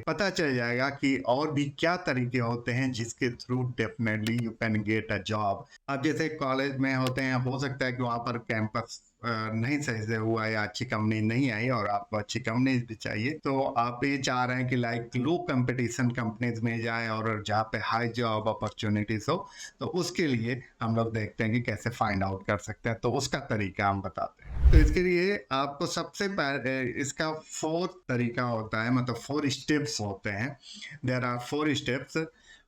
पता चल जाएगा कि और भी क्या तरीके होते हैं जिसके through definitely you can get a job. अब जैसे कॉलेज में होते हैं, हो सकता है कि वहाँ पर कैंपस नहीं सही से हुआ या अच्छी कंपनी नहीं आई और आपको अच्छी कंपनी भी चाहिए, तो आप ये चाह रहे हैं कि लाइक लो कंपटीशन कंपनीज में जाए और जहाँ पे हाई जॉब अपॉर्चुनिटीज हो, तो उसके लिए हम लोग देखते हैं कि कैसे फाइंड आउट कर सकते हैं, तो उसका तरीका हम बताते हैं। तो इसके लिए आपको सबसे पहले इसका 4 तरीका होता है, मतलब 4 स्टेप्स होते हैं। There are 4 steps.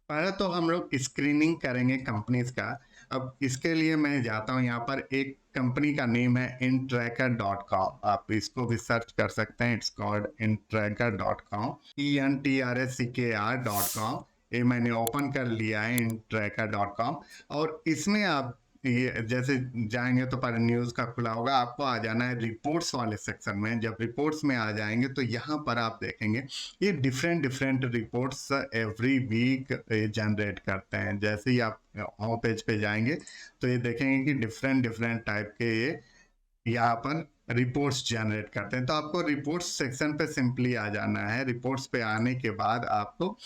पहले तो हम लोग स्क्रीनिंग करेंगे कंपनीज का। अब इसके लिए मैं जाता हूँ, यहाँ पर एक कंपनी का नेम है intracker.com, आप इसको भी सर्च कर सकते हैं। It's called intracker.com, ENTRACKR.com। ये मैंने ओपन कर लिया है intracker.com, और इसमें आप ये जैसे जाएंगे तो पर न्यूज का खुला होगा, आपको आ जाना है रिपोर्ट्स वाले सेक्शन में। जब रिपोर्ट्स में आ जाएंगे तो यहाँ पर आप देखेंगे ये different different reports every week generate करते हैं। जैसे ही आप होम पेज पे जाएंगे तो ये देखेंगे कि डिफरेंट डिफरेंट टाइप के ये यहाँ पर रिपोर्ट्स जनरेट करते हैं। तो आपको रिपोर्ट्स सेक्शन पे सिंपली आ जाना है। रिपोर्ट्स पे आने के बाद आपको,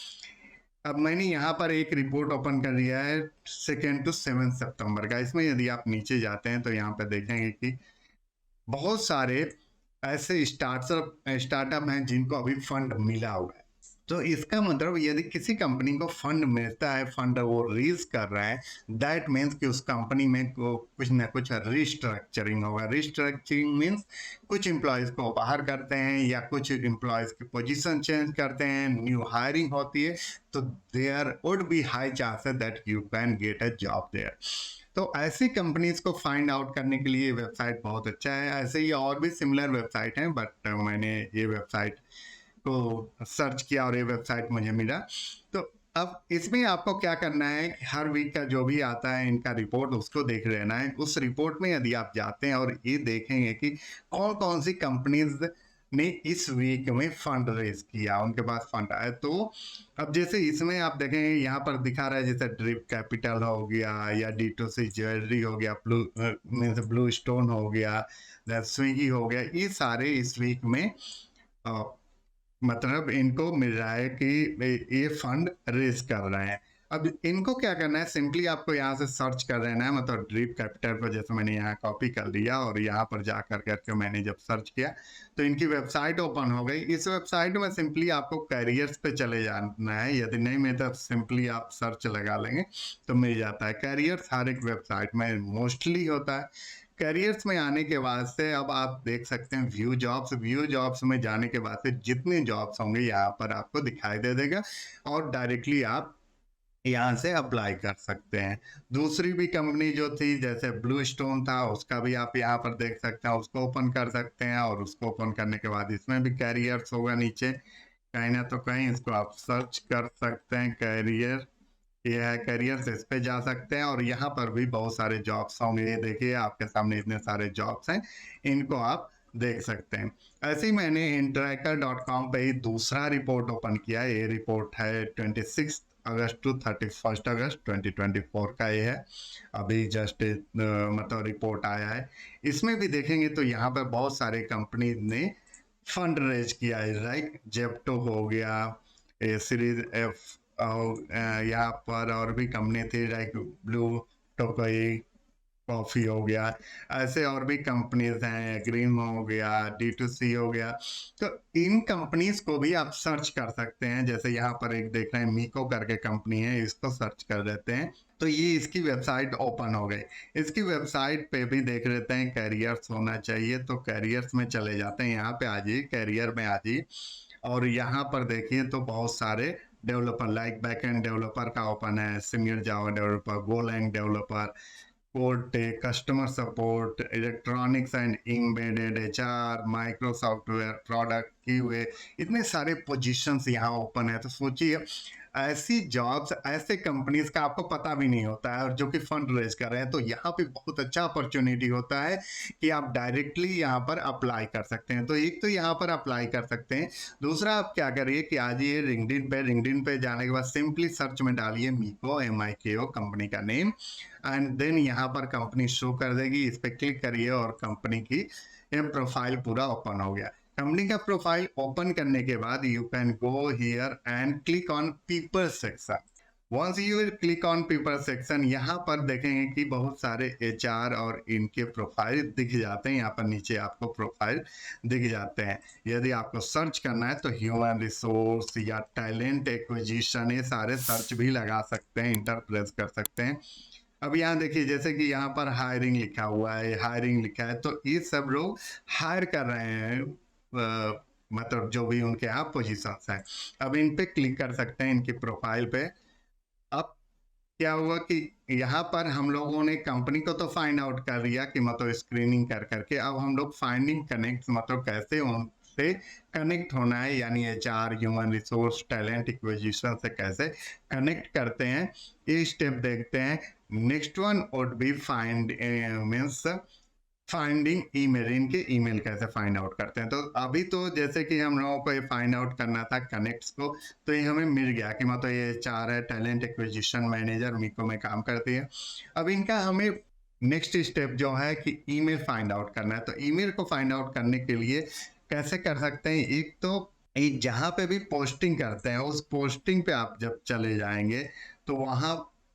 अब मैंने यहाँ पर एक रिपोर्ट ओपन कर लिया है 2 to 7 सितंबर का। इसमें यदि आप नीचे जाते हैं तो यहाँ पे देखेंगे कि बहुत सारे ऐसे स्टार्टअप हैं जिनको अभी फंड मिला हुआ है। तो इसका मतलब यदि किसी कंपनी को फंड मिलता है, फंड वो रेज कर रहा है, दैट मीन्स कि उस कंपनी में कुछ ना कुछ रिस्ट्रक्चरिंग होगा। रिस्ट्रक्चरिंग मीन्स कुछ एम्प्लॉयज को बाहर करते हैं या कुछ एम्प्लॉयज की पोजीशन चेंज करते हैं, न्यू हायरिंग होती है, तो there would be high chances that you can get a job there. तो ऐसी कंपनीज को फाइंड आउट करने के लिए वेबसाइट बहुत अच्छा है। ऐसे ही और भी सिमिलर वेबसाइट हैं, बट मैंने ये वेबसाइट को सर्च किया और ये वेबसाइट मुझे मिला। तो अब इसमें आपको क्या करना है कि हर वीक का जो भी आता है इनका रिपोर्ट, उसको देख लेना है। उस रिपोर्ट में यदि आप जाते हैं और ये देखेंगे कि कौन कौन सी कंपनीज ने इस वीक में फंड रेज किया, उनके पास फंड आया, तो अब जैसे इसमें आप देखेंगे यहाँ पर दिखा रहा है जैसे ड्रिप कैपिटल हो गया या D2C ज्वेलरी हो गया, ब्लू मीन्स ब्लू स्टोन हो गया, स्विगी हो गया, ये सारे इस वीक में मतलब इनको मिल रहा है कि ये फंड रेज कर रहे हैं। अब इनको क्या करना है, सिंपली आपको यहाँ से सर्च कर लेना है, मतलब ड्रीप कैपिटल पर जैसे मैंने यहाँ कॉपी कर लिया और यहाँ पर जा कर करके मैंने जब सर्च किया तो इनकी वेबसाइट ओपन हो गई। इस वेबसाइट में सिंपली आपको कैरियर्स पे चले जाना है। यदि नहीं मिलता सिंपली आप सर्च लगा लेंगे तो मिल जाता है। कैरियर्स हर एक वेबसाइट में मोस्टली होता है। कैरियर्स में आने के बाद से अब आप देख सकते हैं व्यू जॉब्स। व्यू जॉब्स में जाने के बाद से जितने जॉब्स होंगे यहाँ पर आपको दिखाई दे देगा और डायरेक्टली आप यहाँ से अप्लाई कर सकते हैं। दूसरी भी कंपनी जो थी जैसे ब्लू स्टोन था, उसका भी आप यहाँ पर देख सकते हैं, उसको ओपन कर सकते हैं और उसको ओपन करने के बाद इसमें भी कैरियर्स होगा नीचे कहीं ना तो कहीं, इसको आप सर्च कर सकते हैं। कैरियर, ये है कैरियर, इस पे जा सकते हैं और यहाँ पर भी बहुत सारे जॉब्स होंगे। ये देखिए आपके सामने इतने सारे जॉब्स हैं, इनको आप देख सकते हैं। ऐसे ही मैंने intracker.com पे ही दूसरा रिपोर्ट ओपन किया। ये रिपोर्ट है 26 अगस्त टू 31 अगस्त 2024 का। ये है अभी जस्ट मतलब रिपोर्ट आया है। इसमें भी देखेंगे तो यहाँ पर बहुत सारे कंपनी ने फंड रेज किया है। लाइक जेप्टो हो गया, सीरीज एफ, और यहाँ पर और भी कंपनी थी लाइक ब्लू टोकाई कॉफी हो गया, ऐसे और भी कंपनीज हैं, ग्रीन हो गया, D2C हो गया। तो इन कंपनीज को भी आप सर्च कर सकते हैं। जैसे यहाँ पर एक देख रहे हैं मीको करके कंपनी है, इसको सर्च कर लेते हैं तो ये इसकी वेबसाइट ओपन हो गई। इसकी वेबसाइट पे भी देख लेते हैं कैरियर्स होना चाहिए, तो कैरियर्स में चले जाते हैं। यहाँ पे आ जाइए, कैरियर में आ जाइए और यहाँ पर देखिए तो बहुत सारे डेवलपर लाइक बैकएंड डेवलपर का ओपन है, senior Java developer, golang developer, code tech, customer support, electronics and embedded, HR, micro software, product, QA, इतने सारे पोजीशंस यहाँ ओपन है। तो सोचिए ऐसी जॉब्स, ऐसे कंपनीज का आपको पता भी नहीं होता है और जो कि फंड रेज कर रहे हैं, तो यहाँ पे बहुत अच्छा अपॉर्चुनिटी होता है कि आप डायरेक्टली यहाँ पर अप्लाई कर सकते हैं। तो एक तो यहाँ पर अप्लाई कर सकते हैं, दूसरा आप क्या करिए कि आज ये लिंक्डइन पे जाने के बाद सिंपली सर्च में डालिए मीको, MIKO कंपनी का नेम, एंड देन यहाँ पर कंपनी शो कर देगी, इस पर क्लिक करिए और कंपनी की ये प्रोफाइल पूरा ओपन हो गया। कंपनी का प्रोफाइल ओपन करने के बाद you can go here and click on people section. Once you will click on people section, यहाँ पर देखेंगे कि बहुत सारे HR और इनके प्रोफाइल दिख जाते हैं। यहाँ पर नीचे आपको प्रोफाइल दिख जाते हैं। यदि आपको सर्च करना है तो ह्यूमन रिसोर्स या टैलेंट एक्विजिशन, ये सारे सर्च भी लगा सकते हैं, इंटर प्रेस कर सकते हैं। अब यहाँ देखिए जैसे कि यहाँ पर हायरिंग लिखा हुआ है, हायरिंग लिखा है, तो ये सब लोग हायर कर रहे हैं, मतलब जो भी उनके यहाँ पोजीशंस हैं। अब इन पे क्लिक कर सकते हैं, इनकी प्रोफाइल पे। अब क्या हुआ कि यहाँ पर हम लोगों ने कंपनी को तो फाइंड आउट कर लिया कि मतलब स्क्रीनिंग कर करके, अब हम लोग फाइंडिंग कनेक्ट, मतलब कैसे उनसे कनेक्ट होना है, यानी HR, human resource, talent acquisition से कैसे कनेक्ट करते हैं, ये स्टेप देखते हैं। Next one would be find means finding email, इनके ईमेल कैसे फाइंड आउट करते हैं। तो अभी तो जैसे कि हम लोगों को ये फाइंड आउट करना था कनेक्ट्स को, तो ये हमें मिल गया कि मतलब ये HR है, टैलेंट एक्विजिशन मैनेजर, मीको में काम करती है। अब इनका हमें नेक्स्ट स्टेप जो है कि ईमेल फाइंड आउट करना है। तो ईमेल को फाइंड आउट करने के लिए कैसे कर सकते हैं, एक तो जहाँ पे भी पोस्टिंग करते हैं उस पोस्टिंग पे आप जब चले जाएंगे तो वहाँ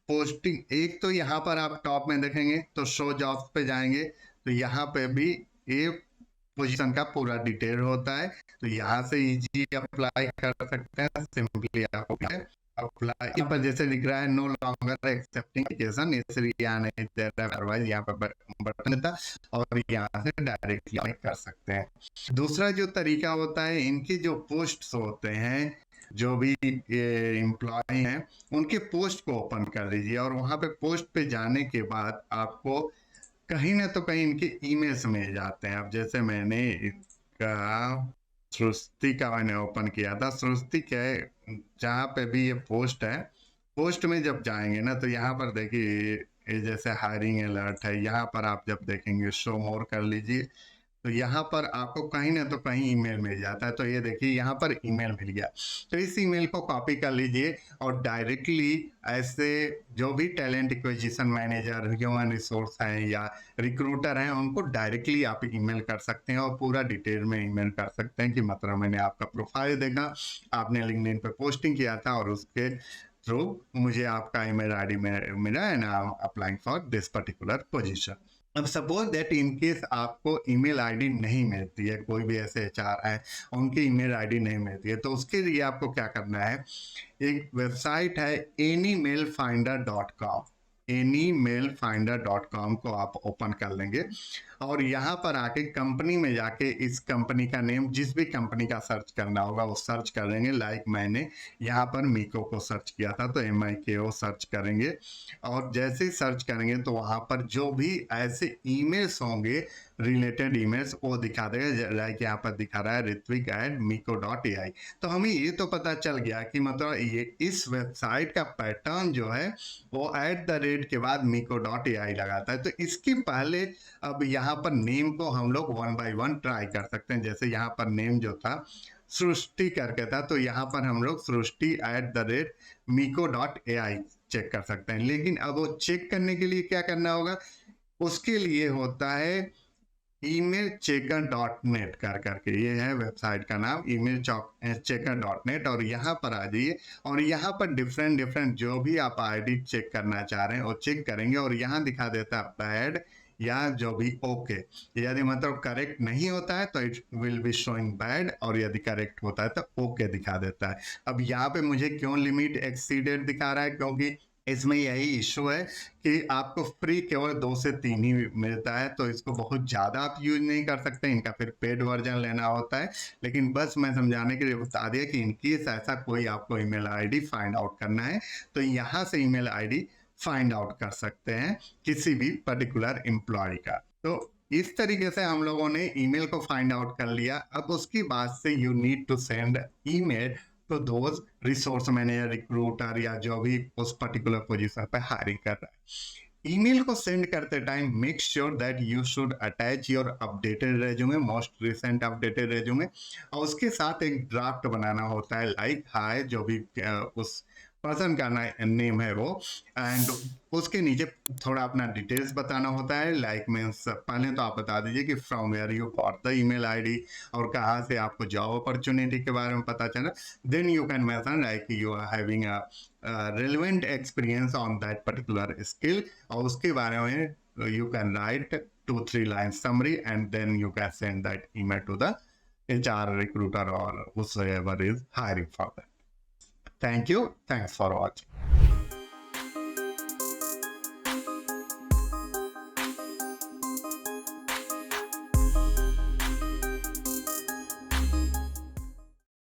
पोस्टिंग, एक तो यहाँ पर आप टॉप में देखेंगे तो शो जॉब्स पे जाएंगे, तो यहाँ पे भी ये पोजीशन का पूरा डिटेल होता है। तो यहाँ से इजी अप्लाई कर सकते हैं, सिंपली अप्लाई। यहाँ पर जैसे लिख रहा है नो लॉन्गर एक्सेप्टिंग एप्लीकेशन, इसलिए यहाँ नहीं दे रहा है, अदरवाइज यहाँ पर बटन था और यहाँ से डायरेक्टली कर सकते हैं। दूसरा जो तरीका होता है, इनके जो पोस्ट्स होते हैं, जो भी एम्प्लॉय हैं उनके पोस्ट को ओपन कर लीजिए और वहाँ पे पोस्ट पे जाने के बाद आपको कहीं ना तो कहीं इनके ईमेल्स मिल जाते हैं। अब जैसे मैंने इसका सृष्टि का मैंने ओपन किया था, सृष्टि के जहाँ पे भी ये पोस्ट है, पोस्ट में जब जाएंगे ना तो यहाँ पर देखिए ये जैसे हायरिंग अलर्ट है, यहाँ पर आप जब देखेंगे शो मोर कर लीजिए तो यहाँ पर आपको कहीं ना तो कहीं ईमेल मिल जाता है। तो ये देखिए यहाँ पर ईमेल मिल गया, तो इस ईमेल को कॉपी कर लीजिए और डायरेक्टली ऐसे जो भी talent acquisition manager, human resource हैं या रिक्रूटर हैं, उनको डायरेक्टली आप ईमेल कर सकते हैं और पूरा डिटेल में ईमेल कर सकते हैं कि मतलब मैंने आपका प्रोफाइल देखा, आपने लिंक्डइन पे पोस्टिंग किया था और उसके थ्रू मुझे आपका ईमेल ID मिला and I am applying for this particular position. अब सपोज दैट इन केस आपको ईमेल ID नहीं मिलती है, कोई भी ऐसे HR है उनकी ईमेल ID नहीं मिलती है, तो उसके लिए आपको क्या करना है, एक वेबसाइट है anymailfinder.com, anymailfinder.com को आप ओपन कर लेंगे और यहाँ पर आके कंपनी में जाके इस कंपनी का नेम, जिस भी कंपनी का सर्च करना होगा वो सर्च कर लेंगे। लाइक मैंने यहाँ पर मीको को सर्च किया था तो MIKO सर्च करेंगे और जैसे ही सर्च करेंगे तो वहाँ पर जो भी ऐसे ईमेल्स होंगे, रिलेटेड ईमेल्स, वो दिखा देगा। लाइक यहाँ पर दिखा रहा है ritwik@miko.ai। तो हमें ये तो पता चल गया कि मतलब ये इस वेबसाइट का पैटर्न जो है वो @ के बाद miko.ai लगाता है। तो इसके पहले अब यहाँ पर नेम को हम लोग 1 by 1 ट्राई कर सकते हैं। जैसे यहाँ पर नेम जो था सृष्टि करके था, तो यहाँ पर हम लोग सृष्टि @miko.ai चेक कर सकते हैं। लेकिन अब वो चेक करने के लिए क्या करना होगा, उसके लिए होता है emailchecker.net कर करके, ये है वेबसाइट का नाम emailchecker.net, और यहाँ पर आ जाइए और यहाँ पर डिफरेंट जो भी आप ID चेक करना चाह रहे हैं वो चेक करेंगे और यहाँ दिखा देता है बैड या जो भी ओके। यदि मतलब करेक्ट नहीं होता है तो it will be showing bad और यदि करेक्ट होता है तो ओके दिखा देता है। अब यहाँ पे मुझे क्यों लिमिट एक्सीडेड दिखा रहा है, क्योंकि इसमें यही इशू है कि आपको फ्री केवल 2 से 3 ही मिलता है, तो इसको बहुत ज़्यादा आप यूज नहीं कर सकते, इनका फिर पेड वर्जन लेना होता है। लेकिन बस मैं समझाने के लिए बता दिया कि इनकेस ऐसा कोई आपको ईमेल ID फाइंड आउट करना है तो यहाँ से ईमेल ID फाइंड आउट कर सकते हैं किसी भी पर्टिकुलर एम्प्लॉय का। तो इस तरीके से हम लोगों ने ईमेल को फाइंड आउट कर लिया। अब उसके बाद से you need to send email to those resource manager, recruiter या जो भी उस पर्टिकुलर पोजीशन पे हायरिंग कर रहा है, ईमेल को सेंड करते time make sure that you should attach your updated resume, most recent updated resume, और उसके साथ एक ड्राफ्ट बनाना होता है लाइक हाय, जो भी उस पर्सन का नेम है वो, एंड उसके नीचे थोड़ा अपना डिटेल्स बताना होता है, लाइक मीन्स पहले तो आप बता दीजिए कि from where you got the email ID, और कहाँ से आपको जॉब अपॉर्चुनिटी के बारे में पता चला। Then you can mention like you are having a relevant experience on that particular skill, और उसके बारे में you can write 2-3 lines summary, and then you can send that email to the HR, recruiter, or whosoever is hiring for that. Thank you. Thanks for watching.